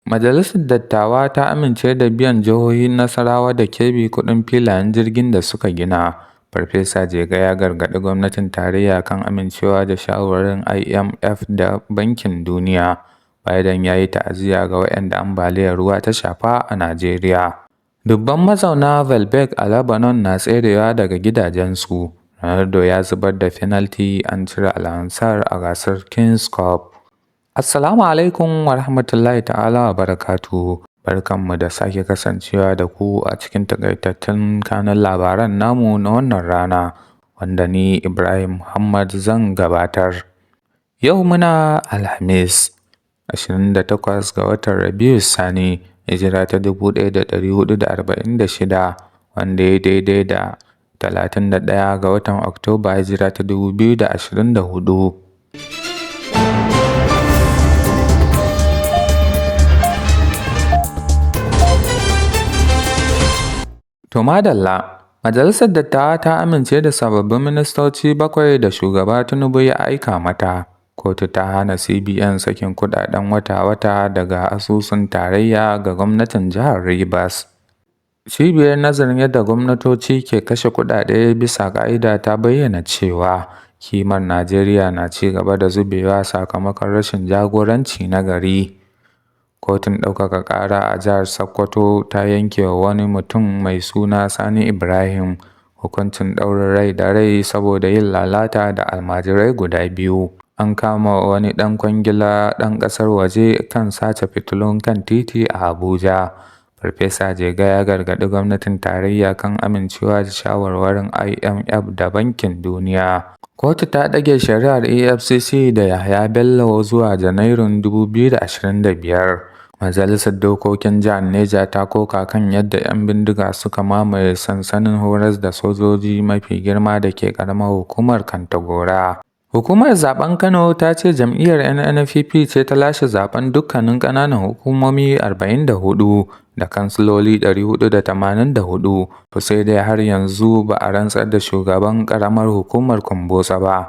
Majalisar Dattawa ta amince da biyan jihohin Nasarawa da Kebbi kuɗin filayen jirgin da suka gina. Farfesa Jega ya gargaɗi gwamnatin tarayya kan amincewa da shawarwarin IMF da Bankin Duniya. Biden ya yi ta'aziyya ga waɗanda ambaliyar ruwa ta shafa a Najeriya. Dubban mazauna Baalbek a Lebanon na tserewa daga gidajensu. Ronaldo ya zubar da fenalti, an cire Al Nassr a gasar Kings Cup. Assalamu alaikum wa rahmatullahi ta'ala wa barakatuhu. Barkanmu da sake kasancewa da ku a cikin takaitattun kanun labaran namu na wannan rana, wanda ni Ibrahim Muhammad zan gabatar. Yau muna Alhamis, 28 ga watan Rabiu Sani, hijira ta 1446, wanda ya daidai da 31 ga watan Oktoba, hijira ta 2024. To madalla, Majalisar Dattawa ta amince da sababbin ministoci 7 da shugaba Tinubu ya aika mata. Kotu ta hana CBN sakin kuɗaɗen wata-wata daga asusun tarayya ga gwamnatin jihar Rivers. Cibiyar nazarin yadda gwamnatoci ke kashe kuɗaɗe bisa ƙa'ida ta bayyana cewa kimar Najeriya na ci gaba da zubewa sakamakon rashin jagoranci na gari. Kotun ɗaukaka ƙara a jihar Sokoto ta yanke wa wani mutum mai suna Sani Ibrahim hukuncin ɗaurin rai da rai saboda yin lalata da almajirai guda 2. An kama wani ɗan kwangila ɗan ƙasar waje kan sace fitilun kan titi a Abuja. Farfesa Jega ya gargaɗi gwamnatin tarayya kan amincewa da shawarwarin IMF da Bankin Duniya. Kotu ta ɗage shari'ar EFCC da Yahaya Bello zuwa Janairun 2025. Majalisar Dokokin Jihar Neja ta koka kan yadda 'yan bindiga suka mamaye sansanin horas da sojoji mafi girma da ke ƙaramar hukumar Kantagora. Hukumar zaben Kano ta ce jam'iyyar NNPP ce ta lashe zaben dukkanin ƙananan hukumomi 44 da kansiloli 484, to sai dai har yanzu ba a rantsar da shugaban ƙaramar hukumar Kumbotso ba.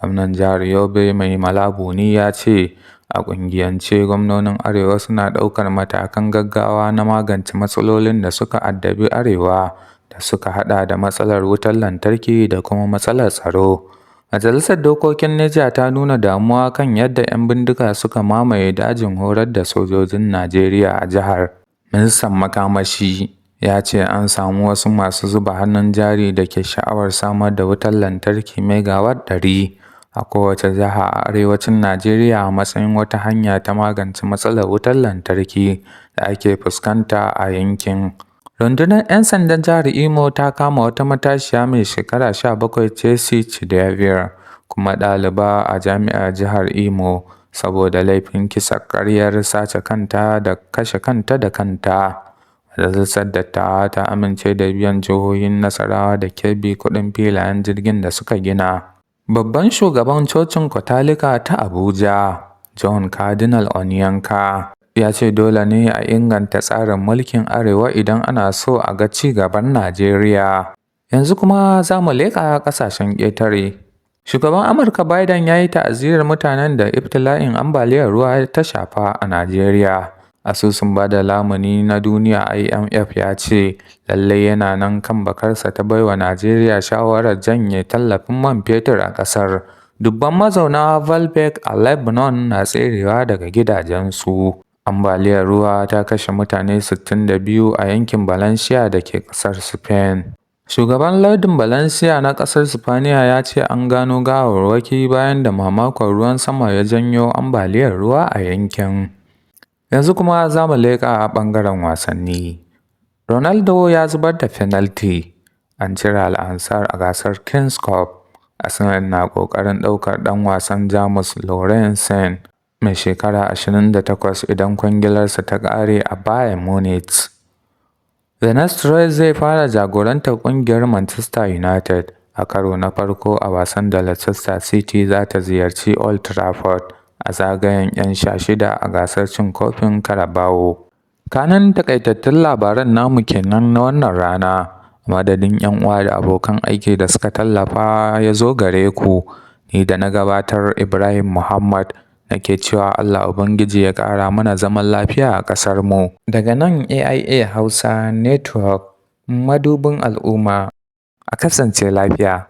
Gwamnan jihar Yobe Mai Malabuni ya ce a ƙungiyance gwamnonin Arewa suna ɗaukar matakan gaggawa na magance matsalolin da suka addabi Arewa da suka haɗa da matsalar wutar lantarki da kuma matsalar tsaro. Majalisar Dokokin Neja ta nuna damuwa kan yadda 'yan bindiga suka mamaye dajin horar da sojojin Najeriya a jihar. Ministan Makamashi ya ce an samu wasu masu zuba hannun jari da ke sha'awar samar da wutar lantarki megawatt 100 a kowace jiha a arewacin Najeriya a matsayin wata hanya ta magance matsalar wutar lantarki da ake fuskanta a yankin. Rundunar 'yan sandan jihar Imo ta kama wata matashiya mai shekara 17 Chelsea Chidebere, kuma ɗaliba a jami'ar jihar Imo, saboda laifin kisa ƙaryar sace kanta da kashe kanta da kanta. Majalisar Dattawa ta amince da biyan jihohin Nasarawa da Kebbi kuɗin filayen jirgin da suka gina. Babban shugaban cocin Katolika ta Abuja, John Cardinal Onyanka, ya ce dole ne a inganta tsarin mulkin Arewa idan ana so a ga ci gaban Najeriya. Yanzu kuma za mu leƙa ƙasashen ƙetare. Shugaban Amurka Biden ya yi ta'aziyyar mutanen da ibtila'in ambaliyar ruwa ta shafa a Najeriya. Asusun bada lamuni na duniya IMF ya ce lallai yana nan kan bakarsa ta baiwa Najeriya shawarar janye tallafin man fetur a ƙasar. Dubban mazauna Baalbek a Lebanon na tserewa daga gidajensu. Ambaliyar ruwa ta kashe mutane 62 a yankin Valencia da ke ƙasar Spain. Shugaban lardin Valencia na ƙasar Spaniya ya ce an gano gawarwaki bayan da mamakon ruwan sama ya janyo ambaliyar ruwa a yankin. Yanzu kuma za mu leƙa a ɓangaren wasanni. Ronaldo ya zubar da fenalti, an cire Al Nassr a gasar Kings Cup. Arsenal na ƙoƙarin ɗaukar ɗan wasan Jamus Lorenzen mai shekara 28 idan kwangilarsa ta ƙare a Bayern Munich. Vinicius zai fara jagorantar ƙungiyar Manchester United a karo na farko a wasan da Leicester City za ta ziyarci Old Trafford a zagayen 'yan 16 a gasar cin kofin Carabao. Kanan takaitattun labaran namu kenan na wannan rana. Madadin 'yan uwa da abokan aiki da suka tallafa ya zo gare ku, ni da na gabatar Ibrahim Muhammad nake cewa Allah Ubangiji ya ƙara mana zaman lafiya a ƙasar mu. Daga nan AIA Hausa Network madubin al'umma, a kasance lafiya.